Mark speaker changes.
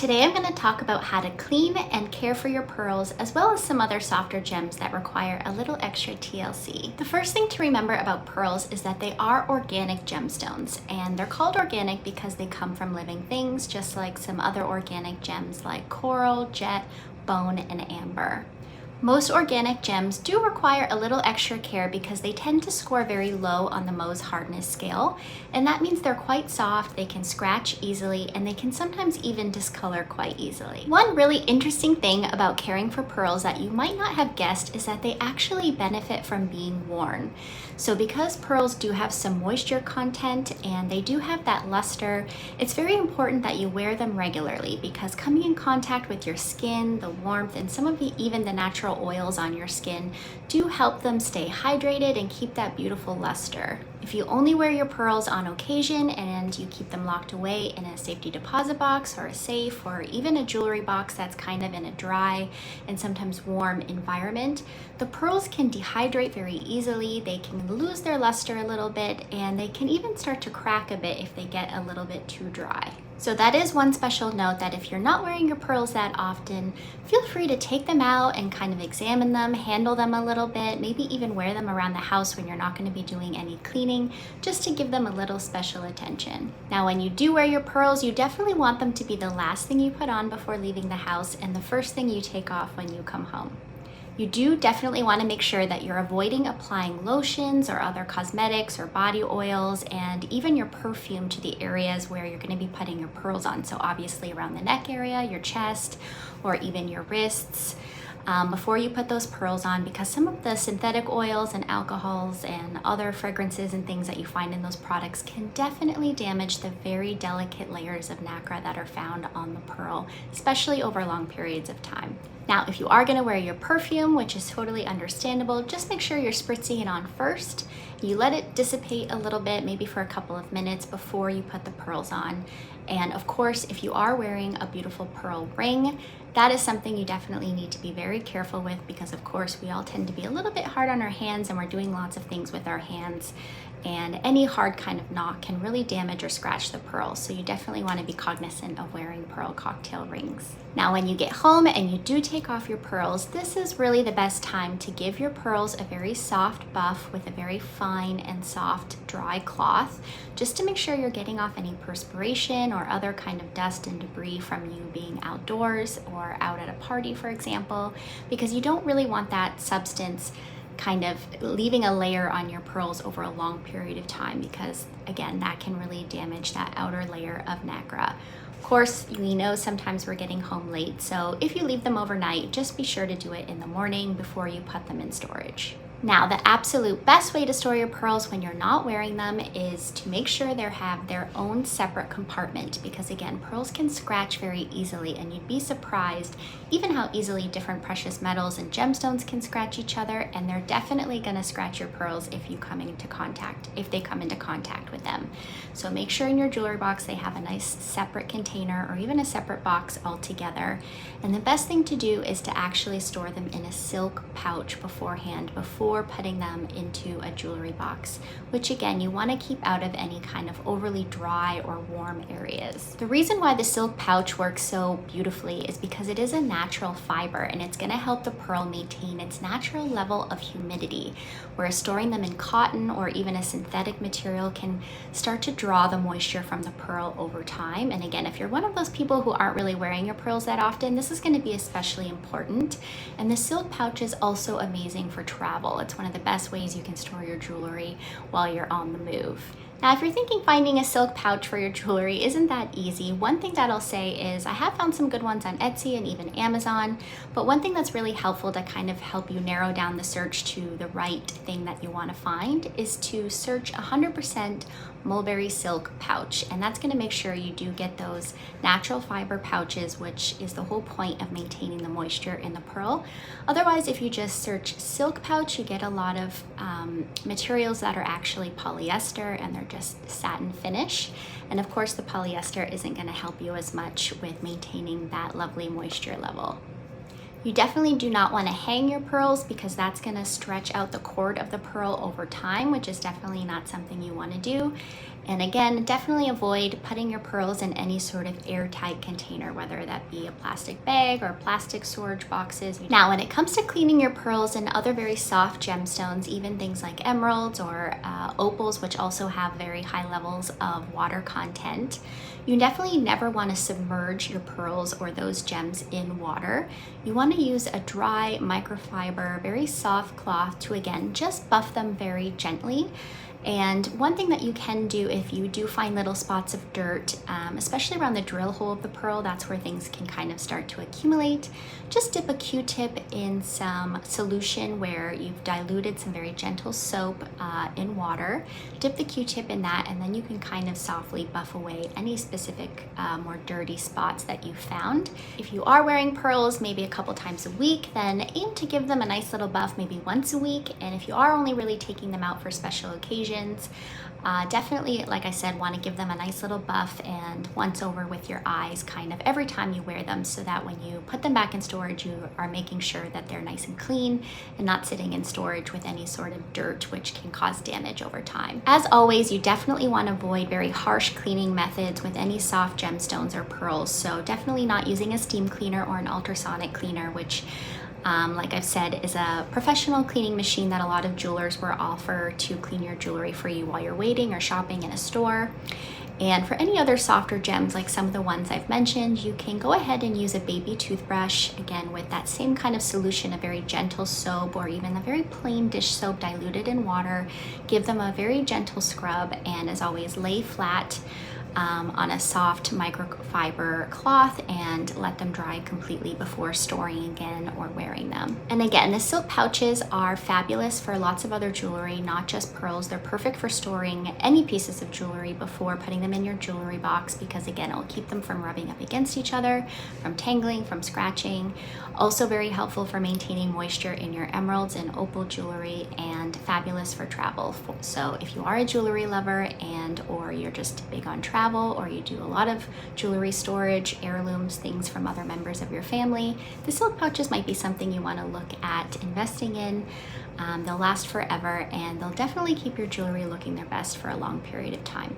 Speaker 1: Today I'm going to talk about how to clean and care for your pearls, as well as some other softer gems that require a little extra TLC. The first thing to remember about pearls is that they are organic gemstones, and they're called organic because they come from living things, just like some other organic gems like coral, jet, bone, and amber. Most organic gems do require a little extra care because they tend to score very low on the Mohs hardness scale, and that means they're quite soft, they can scratch easily, and they can sometimes even discolor quite easily. One really interesting thing about caring for pearls that you might not have guessed is that they actually benefit from being worn. So because pearls do have some moisture content and they do have that luster, it's very important that you wear them regularly because coming in contact with your skin, the warmth, and some of even the natural oils on your skin do help them stay hydrated and keep that beautiful luster. If you only wear your pearls on occasion and you keep them locked away in a safety deposit box or a safe or even a jewelry box that's kind of in a dry and sometimes warm environment, the pearls can dehydrate very easily, they can lose their luster a little bit, and they can even start to crack a bit if they get a little bit too dry. So that is one special note, that if you're not wearing your pearls that often, feel free to take them out and kind of examine them, handle them a little bit, maybe even wear them around the house when you're not going to be doing any cleaning, just to give them a little special attention. Now, when you do wear your pearls, you definitely want them to be the last thing you put on before leaving the house and the first thing you take off when you come home. You do definitely want to make sure that you're avoiding applying lotions or other cosmetics or body oils and even your perfume to the areas where you're going to be putting your pearls on. So obviously around the neck area, your chest, or even your wrists before you put those pearls on, because some of the synthetic oils and alcohols and other fragrances and things that you find in those products can definitely damage the very delicate layers of nacre that are found on the pearl, especially over long periods of time. Now, if you are going to wear your perfume, which is totally understandable, just make sure you're spritzing it on first. You let it dissipate a little bit, maybe for a couple of minutes before you put the pearls on. And of course, if you are wearing a beautiful pearl ring, that is something you definitely need to be very careful with, because of course we all tend to be a little bit hard on our hands and we're doing lots of things with our hands, and any hard kind of knot can really damage or scratch the pearls. So you definitely want to be cognizant of wearing pearl cocktail rings. Now, when you get home and you do take off your pearls, this is really the best time to give your pearls a very soft buff with a very fine and soft dry cloth, just to make sure you're getting off any perspiration or other kind of dust and debris from you being outdoors or out at a party, for example, because you don't really want that substance kind of leaving a layer on your pearls over a long period of time, because again, that can really damage that outer layer of nacre. Of course, we know sometimes we're getting home late, so if you leave them overnight, just be sure to do it in the morning before you put them in storage. Now, the absolute best way to store your pearls when you're not wearing them is to make sure they have their own separate compartment, because again, pearls can scratch very easily, and you'd be surprised even how easily different precious metals and gemstones can scratch each other, and they're definitely going to scratch your pearls if they come into contact with them. So make sure in your jewelry box they have a nice separate container or even a separate box altogether. And the best thing to do is to actually store them in a silk pouch beforehand, before putting them into a jewelry box, which again, you want to keep out of any kind of overly dry or warm areas. The reason why the silk pouch works so beautifully is because it is a natural fiber, and it's going to help the pearl maintain its natural level of humidity, whereas storing them in cotton or even a synthetic material can start to draw the moisture from the pearl over time. And again, if you're one of those people who aren't really wearing your pearls that often, this is going to be especially important. And the silk pouch is also amazing for travel. It's one of the best ways you can store your jewelry while you're on the move. Now, if you're thinking finding a silk pouch for your jewelry isn't that easy, one thing that I'll say is I have found some good ones on Etsy and even Amazon, but one thing that's really helpful to kind of help you narrow down the search to the right thing that you want to find is to search 100% mulberry silk pouch, and that's going to make sure you do get those natural fiber pouches, which is the whole point of maintaining the moisture in the pearl. Otherwise, if you just search silk pouch, you get a lot of materials that are actually polyester, and they're just satin finish, and of course the polyester isn't going to help you as much with maintaining that lovely moisture level. You definitely do not want to hang your pearls, because that's going to stretch out the cord of the pearl over time, which is definitely not something you want to do. And again, definitely avoid putting your pearls in any sort of airtight container, whether that be a plastic bag or plastic storage boxes. Now, when it comes to cleaning your pearls and other very soft gemstones, even things like emeralds or opals, which also have very high levels of water content, you definitely never want to submerge your pearls or those gems in water. You want to use a dry microfiber, very soft cloth to, again, just buff them very gently. And one thing that you can do if you do find little spots of dirt, especially around the drill hole of the pearl, that's where things can kind of start to accumulate. Just dip a Q-tip in some solution where you've diluted some very gentle soap in water. Dip the Q-tip in that, and then you can kind of softly buff away any specific more dirty spots that you found. If you are wearing pearls maybe a couple times a week, then aim to give them a nice little buff maybe once a week. And if you are only really taking them out for special occasions, definitely, like I said, want to give them a nice little buff and once over with your eyes kind of every time you wear them, so that when you put them back in storage, you are making sure that they're nice and clean and not sitting in storage with any sort of dirt, which can cause damage over time. As always, you definitely want to avoid very harsh cleaning methods with any soft gemstones or pearls. So definitely not using a steam cleaner or an ultrasonic cleaner, which like I've said, is a professional cleaning machine that a lot of jewelers will offer to clean your jewelry for you while you're waiting or shopping in a store. And for any other softer gems, like some of the ones I've mentioned, you can go ahead and use a baby toothbrush, again with that same kind of solution, a very gentle soap or even a very plain dish soap diluted in water. Give them a very gentle scrub, and as always, lay flat on a soft microfiber cloth and let them dry completely before storing again or wearing them. And again, the silk pouches are fabulous for lots of other jewelry, not just pearls. They're perfect for storing any pieces of jewelry before putting them in your jewelry box, because again, it'll keep them from rubbing up against each other, from tangling, from scratching. Also very helpful for maintaining moisture in your emeralds and opal jewelry, and fabulous for travel. So if you are a jewelry lover or you're just big on travel, or you do a lot of jewelry storage, heirlooms, things from other members of your family, the silk pouches might be something you want to look at investing in. They'll last forever, and they'll definitely keep your jewelry looking their best for a long period of time.